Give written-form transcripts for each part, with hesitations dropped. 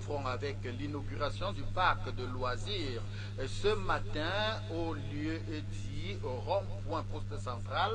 front avec l'inauguration du parc de loisirs ce matin au lieu dit au rond-point poste central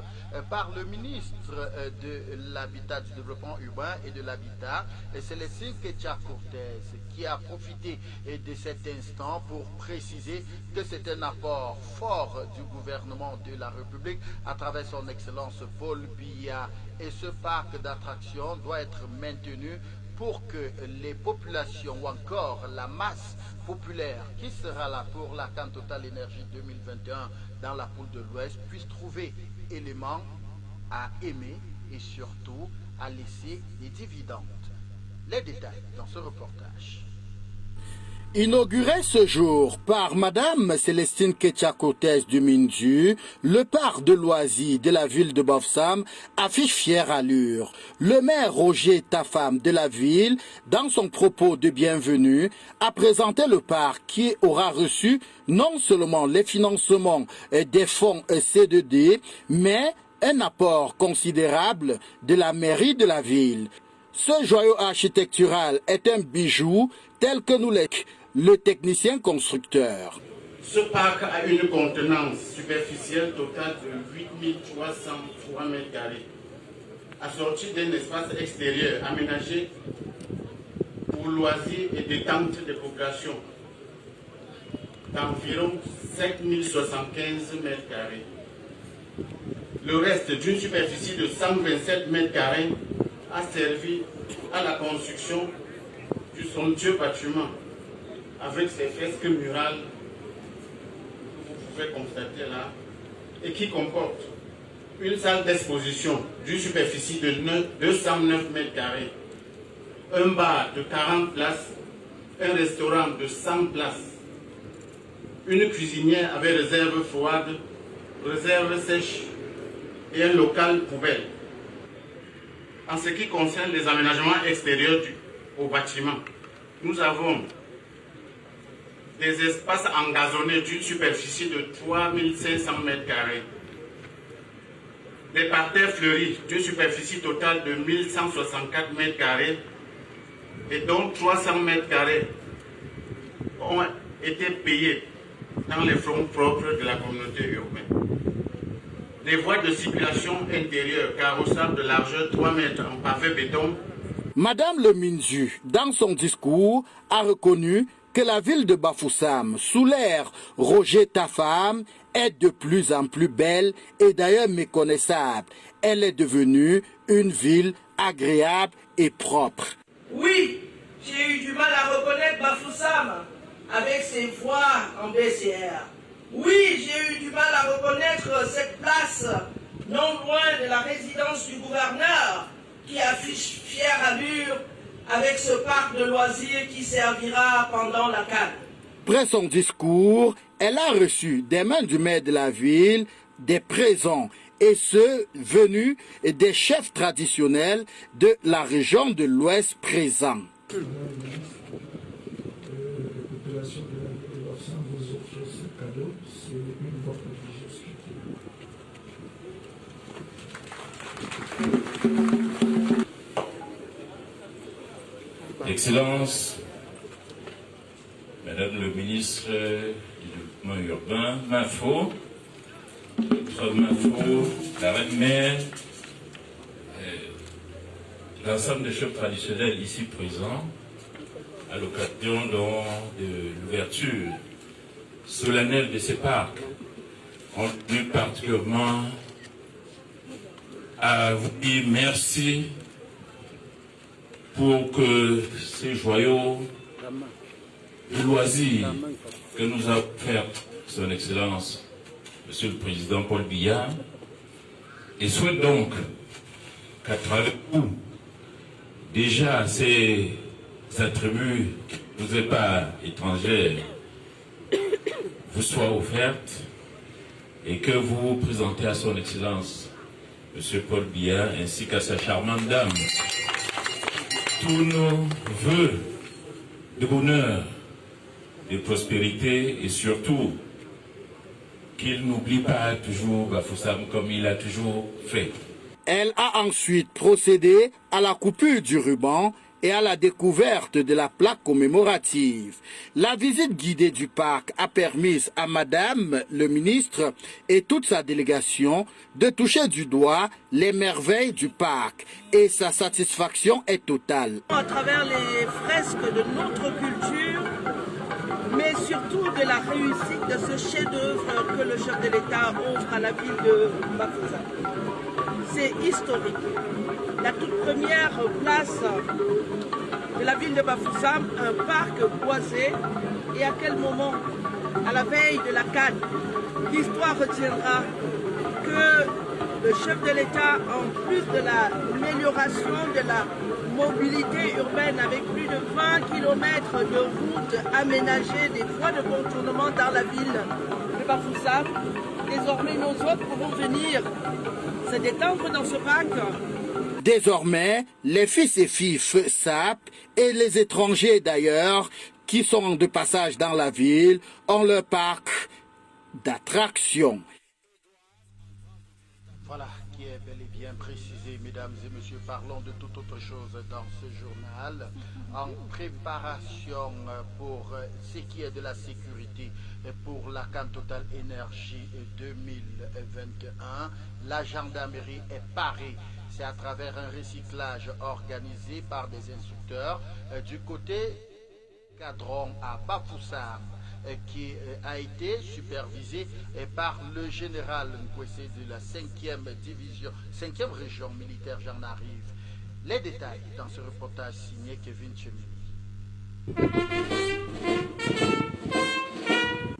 par le ministre de l'Habitat, du Développement urbain et de l'Habitat, Célestine Kétia-Cortez, qui a profité de cet instant pour préciser que c'est un apport fort du gouvernement de la République à travers son Excellence Paul Biya. Et ce parc d'attractions doit être maintenu pour que les populations ou encore la masse populaire qui sera là pour la Cannes Total Énergie 2021 dans la poule de l'Ouest puisse trouver éléments à aimer et surtout à laisser des dividendes. Les détails dans ce reportage. Inauguré ce jour par Madame Célestine Kétia-Cortez du Minzu, le parc de loisirs de la ville de Bafoussam affiche fière allure. Le maire Roger Tafam de la ville, dans son propos de bienvenue, a présenté le parc qui aura reçu non seulement les financements des fonds C2D, mais un apport considérable de la mairie de la ville. Ce joyau architectural est un bijou tel que nous l'est le technicien constructeur. Ce parc a une contenance superficielle totale de 8303 m², assorti d'un espace extérieur aménagé pour loisirs et détente des populations d'environ 5075 m². Le reste d'une superficie de 127 m² a servi à la construction du somptueux bâtiment avec ses fresques murales que vous pouvez constater là et qui comporte une salle d'exposition d'une superficie de 209 m², un bar de 40 places, un restaurant de 100 places, une cuisinière avec réserve froide, réserve sèche et un local poubelle. En ce qui concerne les aménagements extérieurs au bâtiment, nous avons des espaces engazonnés d'une superficie de 3500 m², des parterres fleuris d'une superficie totale de 1164 m² et dont 300 m² ont été payés dans les fonds propres de la communauté urbaine. Des voies de circulation intérieure carrossables de largeur 3 mètres en pavé béton. Madame le Minzu, dans son discours, a reconnu que la ville de Bafoussam, sous l'ère Roger Tafam, est de plus en plus belle et d'ailleurs méconnaissable. Elle est devenue une ville agréable et propre. Oui, j'ai eu du mal à reconnaître Bafoussam avec ses voies en BCR. Oui, j'ai eu du mal à reconnaître cette place non loin de la résidence du gouverneur qui affiche fière allure avec ce parc de loisirs qui servira pendant la Cannes. Après son discours, elle a reçu des mains du maire de la ville des présents, et ceux venus des chefs traditionnels de la région de l'Ouest présents. Excellences, Madame le ministre du Développement urbain, MAFO, la reine-mère, l'ensemble des chefs traditionnels ici présents, à l'occasion de l'ouverture solennelle de ces parcs, on tenu particulièrement à vous dire merci pour que ces joyaux de loisirs que nous a offert son Excellence, Monsieur le Président Paul Biya, et souhaite donc qu'à travers vous, déjà ces attributs qui ne nous est pas étrangers vous soient offertes et que vous vous présentez à son Excellence, Monsieur Paul Biya, ainsi qu'à sa charmante dame, tous nos vœux de bonheur, de prospérité et surtout qu'il n'oublie pas toujours Bafoussam comme il a toujours fait. Elle a ensuite procédé à la coupure du ruban et à la découverte de la plaque commémorative. La visite guidée du parc a permis à Madame le ministre et toute sa délégation de toucher du doigt les merveilles du parc et sa satisfaction est totale. À travers les fresques de notre culture, mais surtout de la réussite de ce chef-d'œuvre que le chef de l'État offre à la ville de Bafoussam. C'est historique. La toute première place de la ville de Bafoussam, un parc boisé. Et à quel moment, à la veille de la CAN, l'histoire retiendra que le chef de l'État, en plus de l'amélioration de la mobilité urbaine avec plus de 20 km de routes aménagées, des voies de contournement dans la ville de Bafoussam, désormais nous autres pouvons venir se détendre dans ce parc. Désormais, les fils et filles SAP et les étrangers d'ailleurs qui sont de passage dans la ville ont leur parc d'attractions. Voilà qui est bel et bien précisé, mesdames et messieurs. Parlons de toute autre chose dans ce journal. En préparation pour ce qui est de la sécurité pour la CAN Total Énergie 2021, la gendarmerie est parée. C'est à travers un recyclage organisé par des instructeurs du côté cadron à Bafoussam, qui a été supervisé par le général Nkwese de la 5e division, 5e région militaire. J'en arrive. Les détails dans ce reportage signé Kevin Chemini.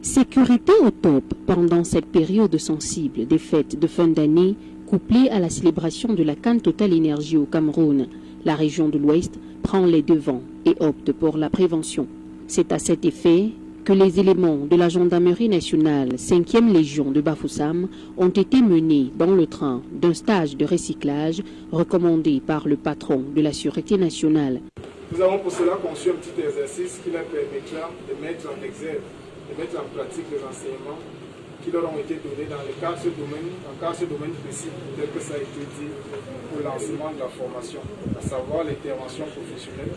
Sécurité au top pendant cette période sensible des fêtes de fin d'année, couplée à la célébration de la CAN Total Énergie au Cameroun. La région de l'Ouest prend les devants et opte pour la prévention. C'est à cet effet que les éléments de la gendarmerie nationale 5e Légion de Bafoussam ont été menés dans le train d'un stage de recyclage recommandé par le patron de la Sûreté nationale. Nous avons pour cela conçu un petit exercice qui leur permettra de mettre en exergue, de mettre en pratique les enseignements qui leur ont été donnés dans le cadre de ce domaine précis, tel que ça a été dit pour le lancement de la formation, à savoir l'intervention professionnelle,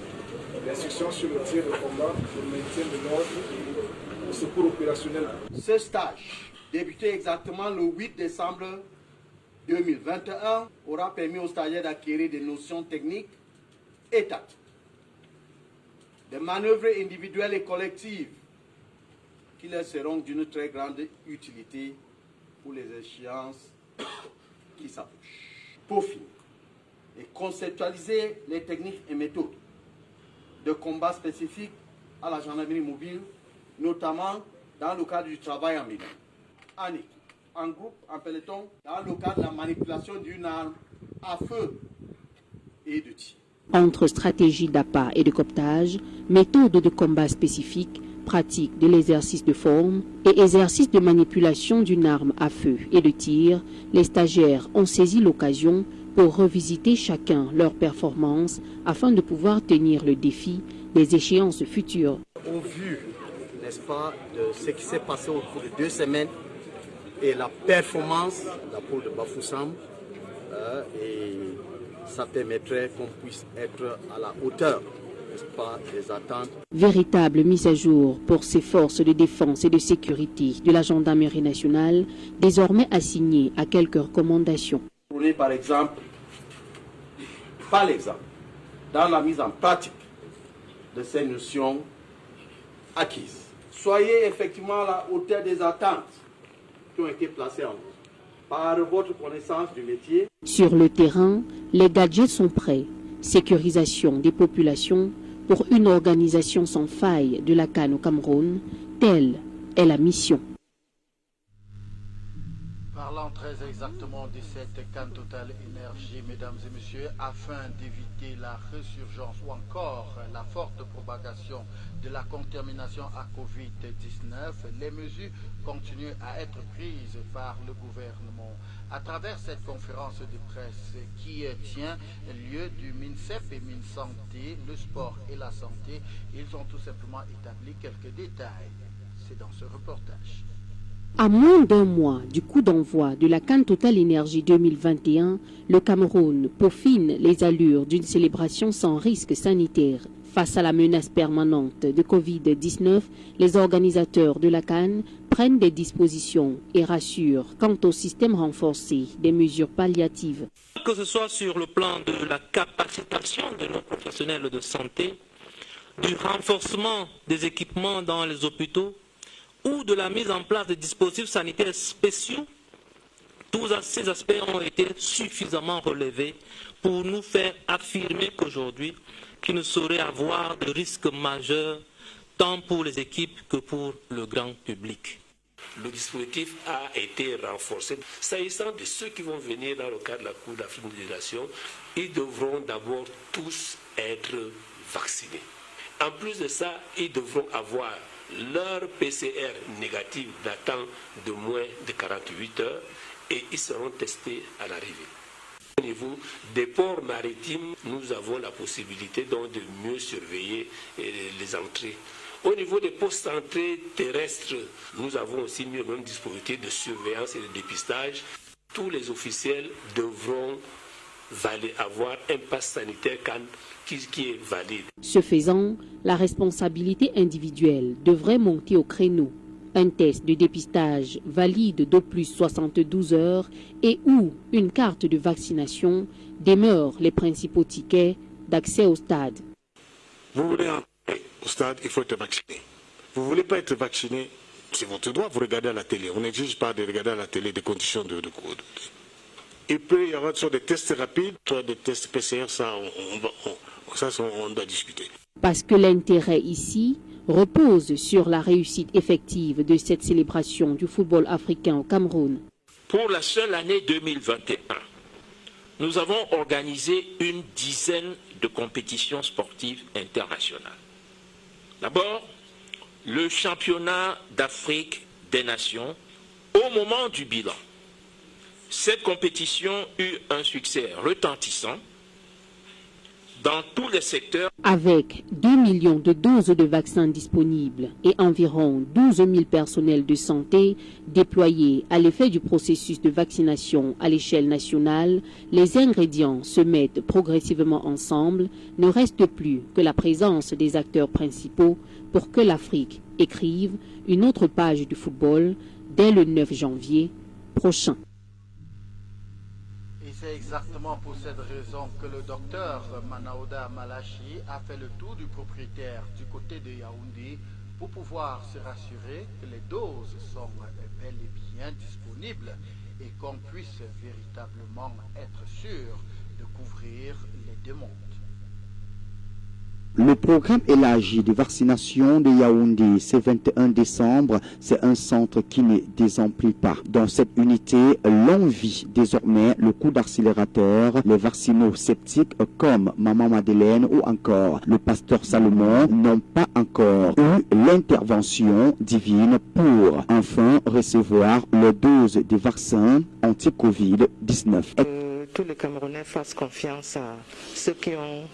l'instruction sur le tir de combat, le maintien de l'ordre et le secours opérationnel. Ce stage, débuté exactement le 8 décembre 2021, aura permis aux stagiaires d'acquérir des notions techniques et tactiques, des manœuvres individuelles et collectives qui leur seront d'une très grande utilité pour les échéances qui s'approchent. Pour finir, et conceptualiser les techniques et méthodes de combat spécifiques à la gendarmerie mobile, notamment dans le cadre du travail en milieu, en équipe, en groupe, en peloton, dans le cadre de la manipulation d'une arme à feu et de tir. Entre stratégie d'appât et de cooptage, méthodes de combat spécifiques, pratique de l'exercice de forme et exercice de manipulation d'une arme à feu et de tir, les stagiaires ont saisi l'occasion pour revisiter chacun leur performance afin de pouvoir tenir le défi des échéances futures. Au vu, n'est-ce pas, de ce qui s'est passé au cours de 2 semaines et la performance de la pôle de Bafoussam, et ça permettrait qu'on puisse être à la hauteur, n'est-ce pas, des attentes. Véritable mise à jour pour ces forces de défense et de sécurité de la gendarmerie nationale, désormais assignées à quelques recommandations. Prenez par exemple, dans la mise en pratique de ces notions acquises. Soyez effectivement à la hauteur des attentes qui ont été placées en vous par votre connaissance du métier. Sur le terrain, les gadgets sont prêts. Sécurisation des populations pour une organisation sans faille de la CAN au Cameroun, telle est la mission. Parlant très exactement de cette CAN Total Énergie, mesdames et messieurs, afin d'éviter la résurgence ou encore la forte propagation de la contamination à Covid-19, les mesures continuent à être prises par le gouvernement. À travers cette conférence de presse qui tient lieu du MINSEP et MINSanté, le sport et la santé, ils ont tout simplement établi quelques détails. C'est dans ce reportage. À moins d'un mois du coup d'envoi de la CAN Total Énergie 2021, le Cameroun peaufine les allures d'une célébration sans risque sanitaire. Face à la menace permanente de Covid-19, les organisateurs de la CAN prennent des dispositions et rassurent quant au système renforcé des mesures palliatives. Que ce soit sur le plan de la capacitation de nos professionnels de santé, du renforcement des équipements dans les hôpitaux ou de la mise en place de dispositifs sanitaires spéciaux, tous ces aspects ont été suffisamment relevés pour nous faire affirmer qu'aujourd'hui, qu'il ne saurait avoir de risque majeur tant pour les équipes que pour le grand public. Le dispositif a été renforcé. S'agissant de ceux qui vont venir dans le cadre de la Coupe d'Afrique des Nations, ils devront d'abord tous être vaccinés. En plus de ça, ils devront avoir leur PCR négatif datant de moins de 48 heures et ils seront testés à l'arrivée. Au niveau des ports maritimes, nous avons la possibilité donc de mieux surveiller les entrées. Au niveau des postes d'entrée terrestres, nous avons aussi mis le même dispositif de surveillance et de dépistage. Tous les officiels devront avoir un pass sanitaire qui est valide. Ce faisant, la responsabilité individuelle devrait monter au créneau. Un test de dépistage valide d'au plus 72 heures et ou une carte de vaccination demeurent les principaux tickets d'accès au stade. Vous voulez entrer au stade, il faut être vacciné. Vous ne voulez pas être vacciné, c'est votre droit, vous regardez à la télé. On n'exige pas de regarder à la télé des conditions de code. Il peut y avoir soit des tests rapides, soit des tests PCR, ça on doit discuter. Parce que l'intérêt ici repose sur la réussite effective de cette célébration du football africain au Cameroun. Pour la seule année 2021, nous avons organisé une dizaine de compétitions sportives internationales. D'abord, le championnat d'Afrique des Nations. Au moment du bilan, cette compétition eut un succès retentissant dans tous les secteurs. Avec 2 millions de doses de vaccins disponibles et environ 12 000 personnels de santé déployés à l'effet du processus de vaccination à l'échelle nationale, les ingrédients se mettent progressivement ensemble. Ne reste plus que la présence des acteurs principaux pour que l'Afrique écrive une autre page du football dès le 9 janvier prochain. Et c'est exactement pour cette raison que le docteur Manaouda Malachi a fait le tour du propriétaire du côté de Yaoundé pour pouvoir se rassurer que les doses sont bel et bien disponibles et qu'on puisse véritablement être sûr de couvrir les demandes. Le programme élargi de vaccination de Yaoundé, ce 21 décembre, c'est un centre qui ne désemplit pas. Dans cette unité, l'on vit désormais le coup d'accélérateur, les vaccinos-sceptiques comme Maman Madeleine ou encore le pasteur Salomon n'ont pas encore eu l'intervention divine pour enfin recevoir leur dose de vaccin anti-Covid-19. Tous les Camerounais fassent confiance à ceux qui ont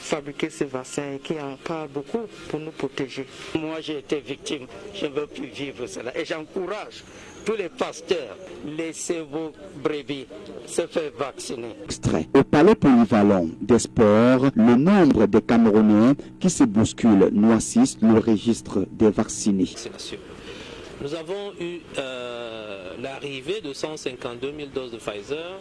fabriquer ces vaccins et qui en parlent beaucoup pour nous protéger. Moi, j'ai été victime, je ne veux plus vivre cela. Et j'encourage tous les pasteurs, laissez vos brebis se faire vacciner. Extrait. Au palais polyvalent des sports, le nombre de Camerounais qui se bousculent noircissent le registre des vaccinés. Nous avons eu l'arrivée de 152 000 doses de Pfizer.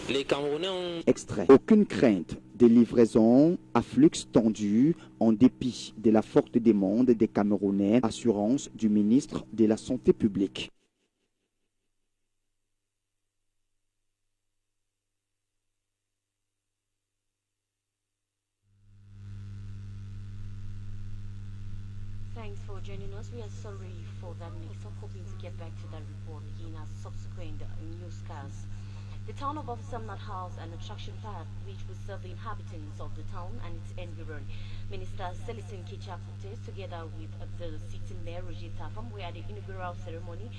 Les Camerounais ont... Extrait. Aucune crainte de livraison à flux tendu en dépit de la forte demande des Camerounais, assurance du ministre de la Santé publique. Thanks for joining us. We are sorry for that mix-up, hoping to get back to that report in our subsequent newscasts. The town of Bafoussam now has an attraction park which will serve the inhabitants of the town and its environ. Minister Celestin Kichapute, together with the sitting mayor Roger Tafam, were at the inaugural ceremony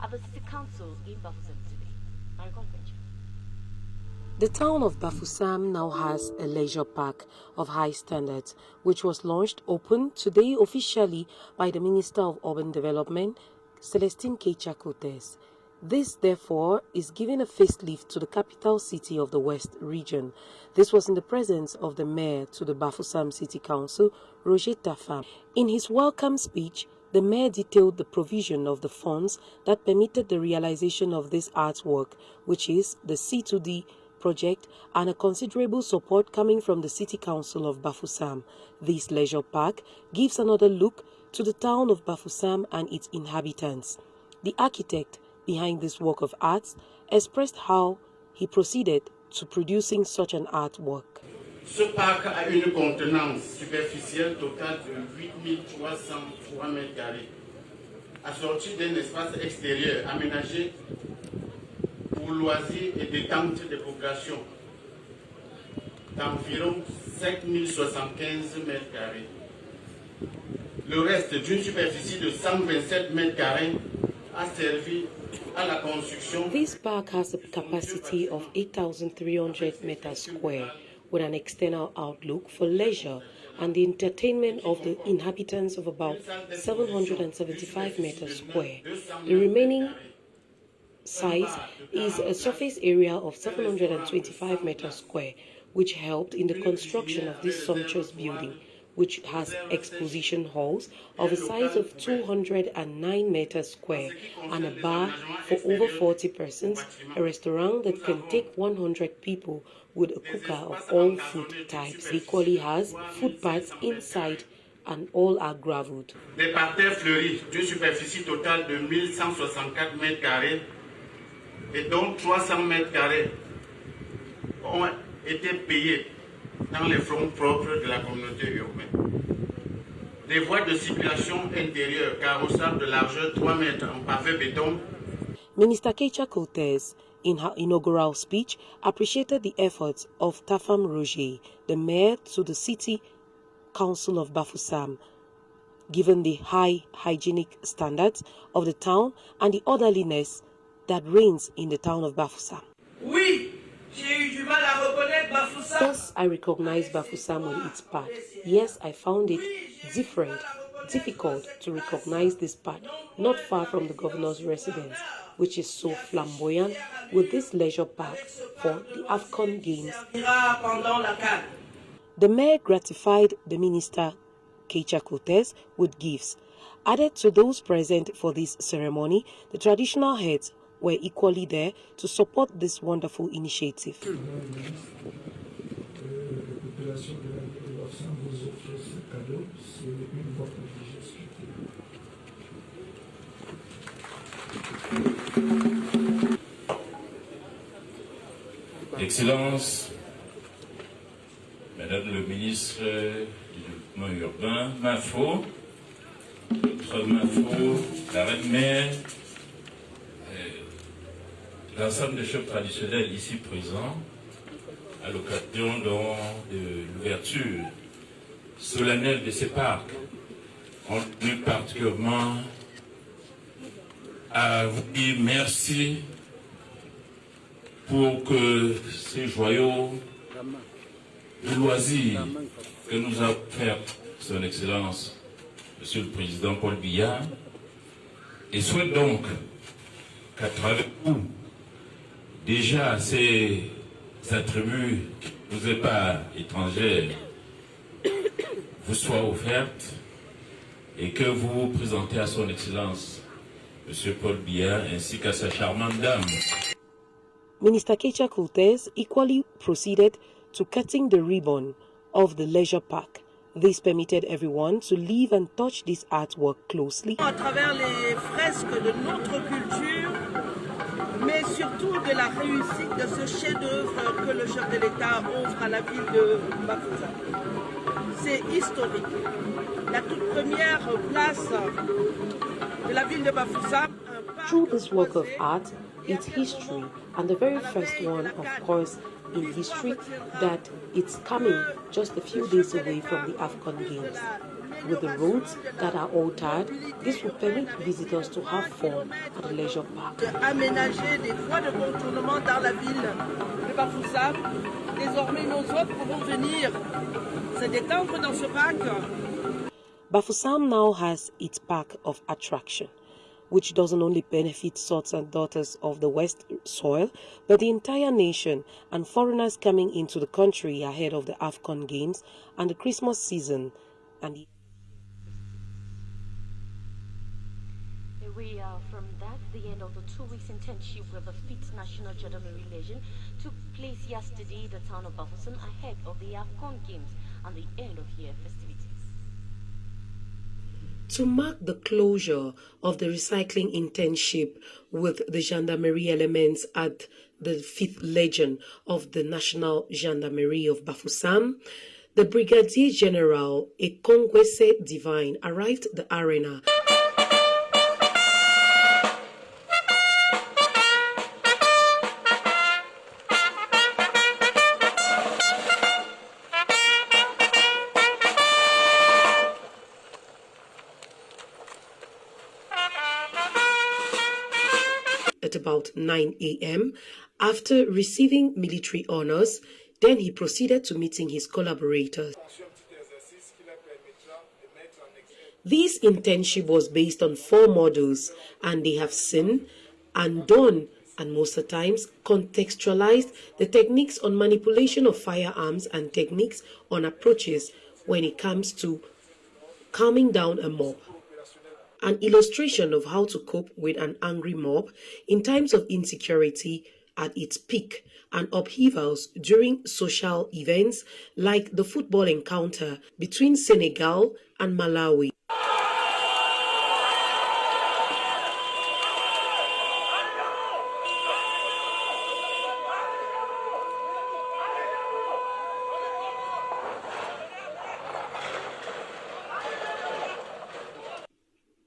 at the City Council in Bafoussam today. The town of Bafoussam now has a leisure park of high standards, which was opened today officially by the Minister of Urban Development, Celestine Keita Cotes. This, therefore, is giving a facelift to the capital city of the West region. This was in the presence of the mayor to the Bafoussam City Council, Roger Tafam. In his welcome speech, the mayor detailed the provision of the funds that permitted the realization of this artwork, which is the C2D project, and a considerable support coming from the City Council of Bafoussam. This leisure park gives another look to the town of Bafoussam and its inhabitants. The architect behind this work of art expressed how he proceeded to producing such an artwork. Ce parc a une contenance superficielle totale de 8303 m², assorti d'un espace extérieur aménagé pour loisirs et détente des populations d'environ 5075 m². Le reste d'une superficie de 127 m² a servi à la construction. This park has a capacity of 8,300 m², with an external outlook for leisure and the entertainment of the inhabitants of about 775 m². The remaining size is a surface area of 725 m², which helped in the construction of this sumptuous building, which has exposition halls of a size of 209 m² and a bar for over 40 persons, a restaurant that can take 100 people with a cooker of all food types. It equally has footpaths inside and all are gravelled. Des parterres fleuris d'une superficie totale de 1164 m² et dont 300 m² ont été payés dans les fonds propres de la communauté urbaine. Des voies de circulation intérieure carrossables de largeur 3 mètres en pavé béton. Minister Keita Cotes, in her inaugural speech, appreciated the efforts of Tafam Roger, the mayor to the City Council of Bafoussam, given the high hygienic standards of the town and the orderliness that reigns in the town of Bafoussam. Oui, j'ai eu du mal à reconnaître Bafoussam. Yes, I recognize Bafoussam with its part. Yes, I found it difficult to recognize this part, not far from the governor's residence, which is so flamboyant with this leisure park for the AFCON Games. The mayor gratified the minister Keita Cotes with gifts. Added to those present for this ceremony, the traditional heads were equally there to support this wonderful initiative. Excellences, Madame le ministre du Développement urbain, Mafo, la reine-mère, l'ensemble des chefs traditionnels ici présents, à l'occasion de l'ouverture solennelle de ces parcs, on tenu particulièrement à vous dire merci pour que ces joyaux de loisirs que nous a offert Son Excellence, Monsieur le Président Paul Biya, et souhaite donc qu'à travers vous, déjà ces attributs qui ne vous est pas étrangers vous soient offertes et que vous vous présentez à Son Excellence, Monsieur Paul Biya, ainsi qu'à sa charmante dame. Minister Keita Cotes equally proceeded to cutting the ribbon of the leisure park. This permitted everyone to leave and touch this artwork closely. À travers les fresques de notre culture, mais surtout de la réussite de ce chef-d'œuvre que le chef de l'État offre à la ville de Bafoussam. C'est historique. La toute première place de la ville de Bafoussam. Through this work of art, its history, and the very first one, of course, in history, that it's coming just a few days away from the AFCON Games. With the roads that are altered, this will permit visitors to have fun at the leisure park. Aménager des voies de contournement dans la ville de Bafoussam. Désormais, nos autres pourront venir se détendre dans ce parc. Bafoussam now has its park of attraction, which doesn't only benefit sons and daughters of the West soil, but the entire nation and foreigners coming into the country ahead of the AFCON Games and the Christmas season. And we are from that, the end of the 2 weeks internship with the 5th National Gendarmerie Legion took place yesterday in the town of Bafoussam ahead of the AFCON Games and the end of year festivities. To mark the closure of the recycling internship with the gendarmerie elements at the 5th Legion of the National Gendarmerie of Bafoussam, the Brigadier General Ekongwese Divine arrived at the arena. At about 9 a.m. after receiving military honors, then he proceeded to meeting his collaborators. This internship was based on 4 modules, and they have seen and done, and most of the times contextualized the techniques on manipulation of firearms and techniques on approaches when it comes to calming down a mob. An illustration of how to cope with an angry mob in times of insecurity at its peak and upheavals during social events like the football encounter between Senegal and Malawi.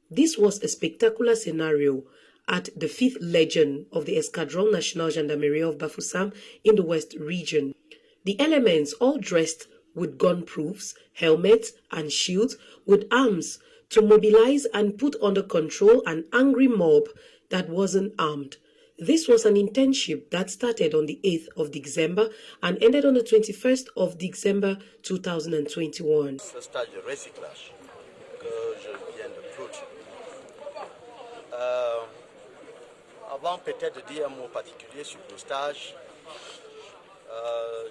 This was a spectacular scenario at the 5th Legion of the Escadron National Gendarmerie of Bafoussam in the West region. The elements, all dressed with gun proofs, helmets and shields with arms, to mobilize and put under control an angry mob that wasn't armed. This was an internship that started on the 8th of December and ended on the 21st of December 2021. Ce stage de recyclage que je viens de clôturer. Avant peut-être de dire un mot particulier sur le stage,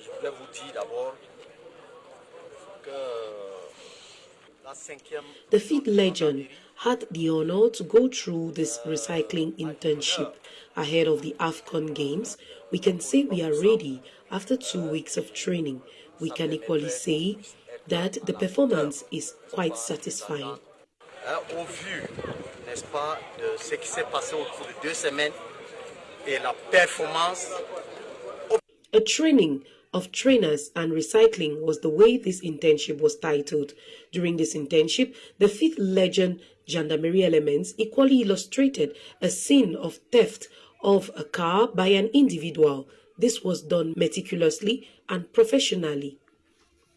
je voudrais vous dire d'abord que la 5e... The 5th Legion had the honor to go through this recycling internship ahead of the AFCON Games. We can say we are ready after 2 weeks of training. We can equally say that the performance is quite satisfying. Au vu, n'est-ce pas, de ce qui s'est passé au cours de 2 semaines et la performance. A training of trainers and recycling was the way this internship was titled. During this internship, the 5th Legion Gendarmerie elements equally illustrated a scene of theft of a car by an individual. This was done meticulously and professionally.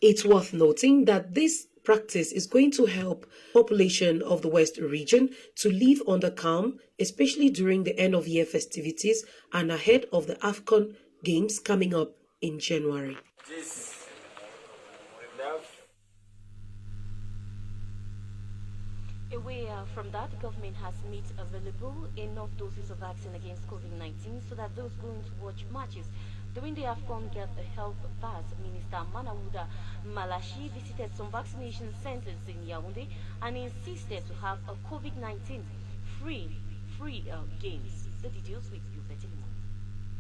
It's worth noting that this practice is going to help population of the West region to live under calm, especially during the end of year festivities and ahead of the AFCON Games coming up in January. Away from that, the government has made available enough doses of vaccine against COVID-19 so that those going to watch matches during the AFCON get a health pass. Minister Manawuda Malashi visited some vaccination centers in Yaoundé and insisted to have a COVID-19 free games. The details with you, Betty.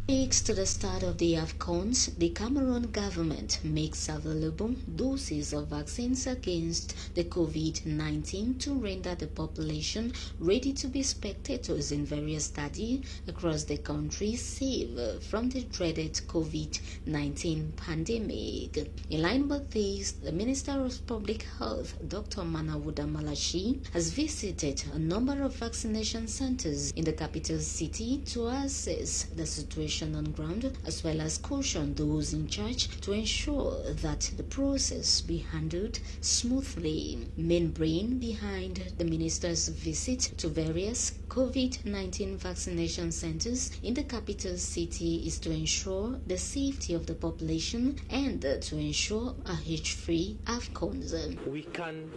Weeks to the start of the AFCONs, the Cameroon government makes available doses of vaccines against the COVID-19 to render the population ready to be spectators in various studies across the country, safe from the dreaded COVID-19 pandemic. In line with this, the Minister of Public Health, Dr. Manawuda Malashi, has visited a number of vaccination centers in the capital city to assess the situation on ground, as well as caution those in charge to ensure that the process be handled smoothly. Main brain behind the minister's visit to various COVID-19 vaccination centers in the capital city is to ensure the safety of the population and to ensure a hitch-free AFCONs. We can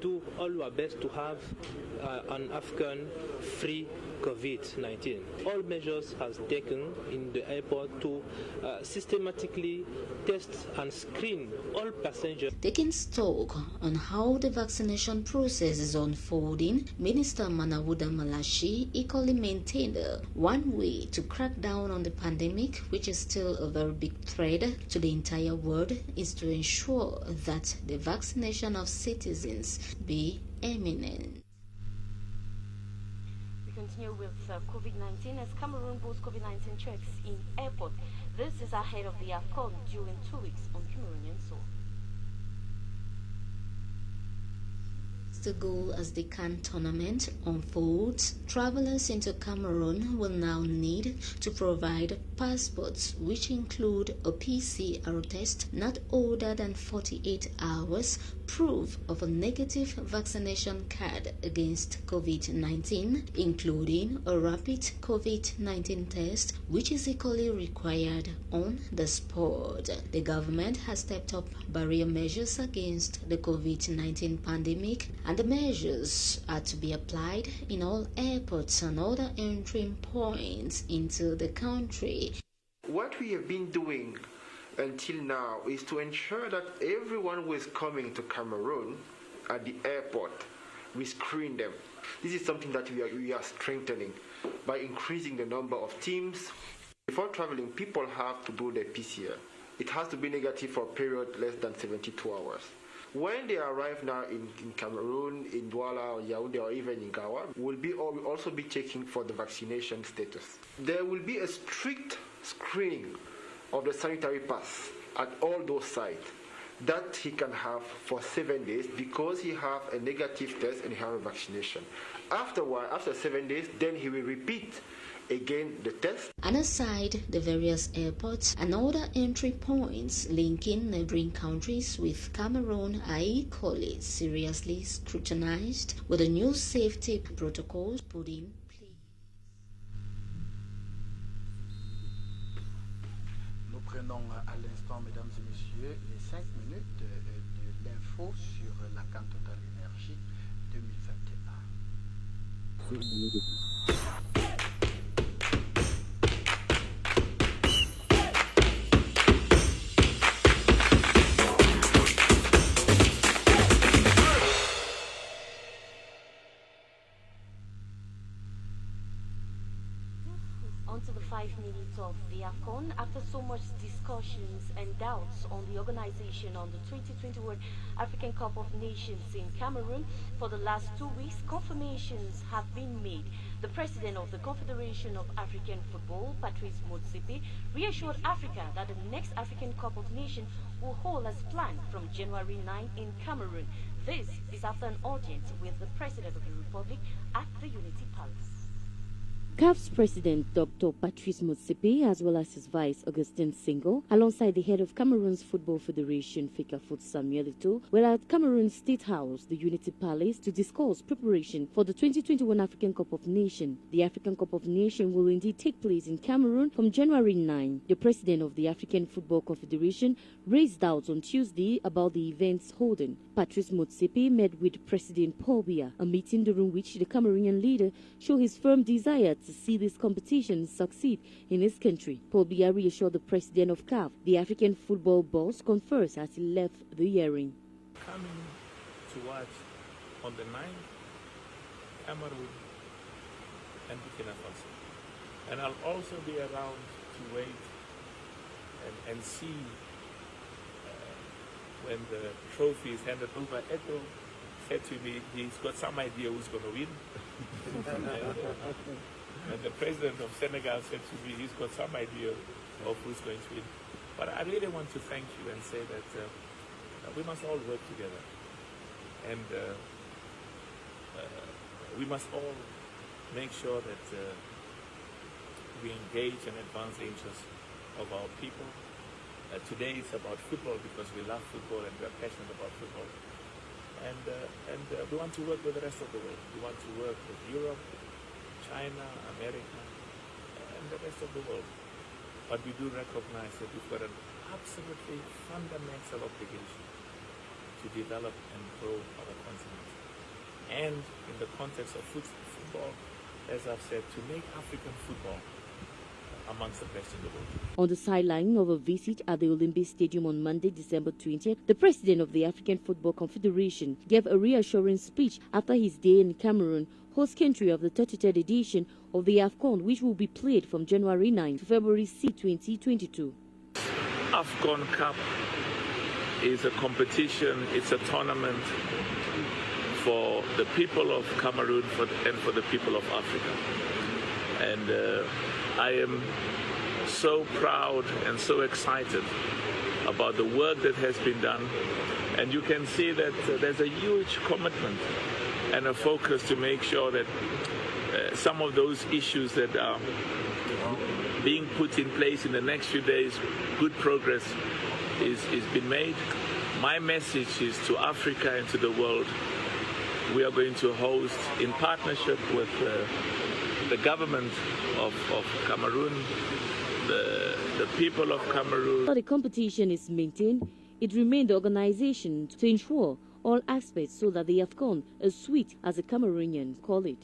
do all our best to have an African free COVID-19. All measures has taken in the airport to systematically test and screen all passengers. Taking stock on how the vaccination process is unfolding, Minister Manawuda Malashi equally maintained one way to crack down on the pandemic, which is still a very big threat to the entire world, is to ensure that the vaccination of citizens be imminent. We continue with COVID-19 as Cameroon boosts COVID-19 checks in airport. This is ahead of the AFCON during 2 weeks on Cameroonian soil. The goal as the CAN tournament unfolds, travelers into Cameroon will now need to provide passports which include a PCR test not older than 48 hours, proof of a negative vaccination card against COVID-19, including a rapid COVID-19 test which is equally required on the spot. The government has stepped up barrier measures against the COVID-19 pandemic, and the measures are to be applied in all airports and other entry points into the country. What we have been doing until now is to ensure that everyone who is coming to Cameroon at the airport, we screen them. This is something that we are strengthening by increasing the number of teams. Before traveling, people have to do their PCR. It has to be negative for a period less than 72 hours. When they arrive now in Cameroon, in Douala, or Yaoundé, or even in Gawa, we'll also be checking for the vaccination status. There will be a strict screening of the sanitary pass at all those sites that he can have for 7 days because he have a negative test and he have a vaccination. After 7 days, then he will repeat again the test. And aside the various airports and other entry points linking neighboring countries with Cameroon are equally seriously scrutinized with the new safety protocols put in place. Nous prenons à l'instant, mesdames et messieurs, les 5 minutes de l'info sur la CAN Total Énergie 2021. To the 5 minutes of the AFCON. After so much discussions and doubts on the organization on the 2021 African Cup of Nations in Cameroon for the last 2 weeks, confirmations have been made. The president of the Confederation of African Football, Patrice Motsepe, reassured Africa that the next African Cup of Nations will hold as planned from January 9 in Cameroon. This is after an audience with the President of the Republic at the Unity Palace. CAF's president, Dr. Patrice Motsepe, as well as his vice, Augustin Senghor, alongside the head of Cameroon's Football Federation, Fecafoot Samuel Eto'o, were at Cameroon's State House, the Unity Palace, to discuss preparation for the 2021 African Cup of Nations. The African Cup of Nations will indeed take place in Cameroon from January 9. The president of the African Football Confederation raised doubts on Tuesday about the event's holding. Patrice Motsepe met with President Paul Biya, a meeting during which the Cameroonian leader showed his firm desire to see this competition succeed in his country. Paul Biya reassured the president of CAF, the African football boss, confers as he left the hearing. Coming to watch on the 9th, Cameroon and Burkina Faso. And I'll also be around to wait and see when the trophy is handed over. Eto'o said to me he's got some idea who's going to win. And the president of Senegal said to me he's got some idea of who's going to win. But I really want to thank you and say that we must all work together. And we must all make sure that we engage and advance the interests of our people. Today it's about football because we love football and we are passionate about football. And we want to work with the rest of the world. We want to work with Europe, China, America, and the rest of the world. But we do recognize that we've got an absolutely fundamental obligation to develop and grow our continent. And in the context of football, as I've said, to make African football amongst the best in the world. On the sideline of a visit at the Olympic Stadium on Monday, December 20th, the president of the African Football Confederation gave a reassuring speech after his day in Cameroon, host country of the 33rd edition of the AFCON, which will be played from January 9 to February 6, 2022. AFCON Cup is a competition, it's a tournament for the people of Cameroon and for the people of Africa. And I am so proud and so excited about the work that has been done. And you can see that there's a huge commitment and a focus to make sure that some of those issues that are being put in place in the next few days, good progress is being made. My message is to Africa and to the world. We are going to host, in partnership with the government of Cameroon, the people of Cameroon. While the competition is maintained, it remained the organization to ensure all aspects so that the AFCON is sweet, as the Cameroonians call it.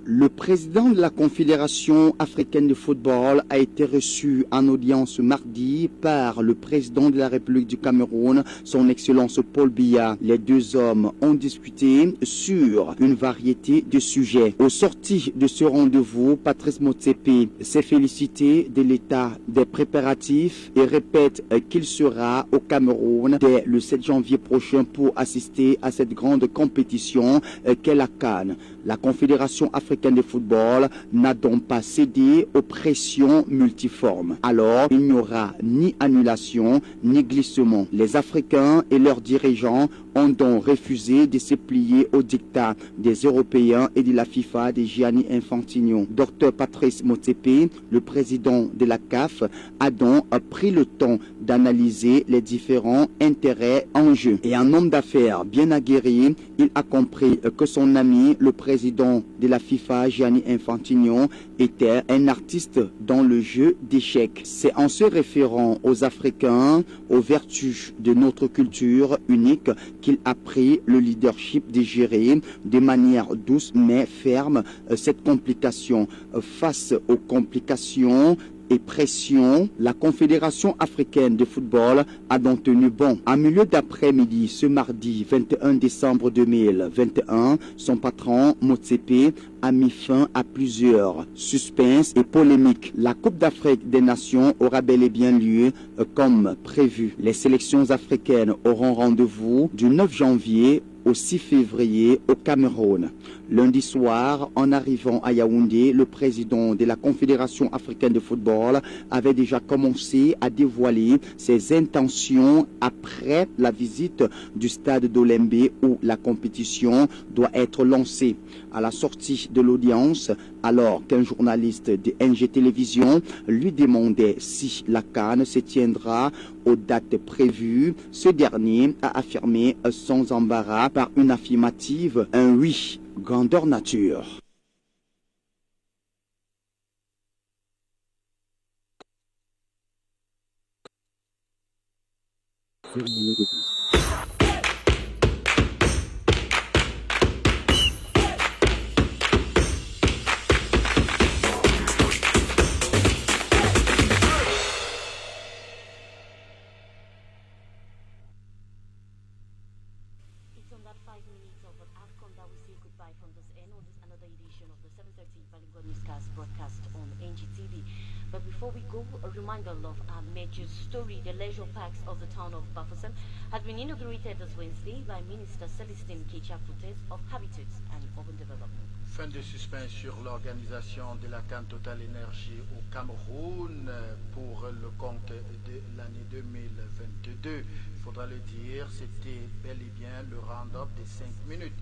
Le président de la Confédération africaine de football a été reçu en audience mardi par le président de la République du Cameroun, son Excellence Paul Biya. Les deux hommes ont discuté sur une variété de sujets. Au sorti de ce rendez-vous, Patrice Motsepe s'est félicité de l'état des préparatifs et répète qu'il sera au Cameroun dès le 7 janvier prochain pour assister à cette grande compétition qu'est la CAN. La Confédération africaine de football n'a donc pas cédé aux pressions multiformes. Alors, il n'y aura ni annulation, ni glissement. Les Africains et leurs dirigeants ont donc refusé de se plier au diktat des Européens et de la FIFA de Gianni Infantino. Dr Patrice Motsepe, le président de la CAF, a donc pris le temps d'analyser les différents intérêts en jeu. Et un homme d'affaires bien aguerri, il a compris que son ami, le président de la FIFA, Gianni Infantino, était un artiste dans le jeu d'échecs. C'est en se référant aux Africains, aux vertus de notre culture unique, qu'il a pris le leadership de gérer de manière douce mais ferme cette complication. Face aux complications et pression, la Confédération africaine de football a donc tenu bon. En milieu d'après-midi, ce mardi 21 décembre 2021, son patron, Motsepe, a mis fin à plusieurs suspens et polémiques. La Coupe d'Afrique des Nations aura bel et bien lieu comme prévu. Les sélections africaines auront rendez-vous du 9 janvier au 6 février au Cameroun. Lundi soir, en arrivant à Yaoundé, le président de la Confédération africaine de football avait déjà commencé à dévoiler ses intentions après la visite du stade d'Olembe où la compétition doit être lancée. À la sortie de l'audience, alors qu'un journaliste de NG Télévision lui demandait si la CAN se tiendra aux dates prévues, ce dernier a affirmé sans embarras par une affirmative, un oui, grandeur nature. It's on that 5 minutes of AFCON that we say goodbye from this end on this another edition of the 7:30 Bilingual Newscast broadcast on NGTV. But before we go, a reminder of our major story. The leisure parks of the town of Bafoussam has been inaugurated this Wednesday by Minister Celestine Kecha-Foutes of Habitats and Urban Development. Fin de suspense sur l'organisation de la CAN Total Énergie au Cameroun pour le compte de l'année 2022. Il faudra le dire, c'était bel et bien le round-up des 5 minutes.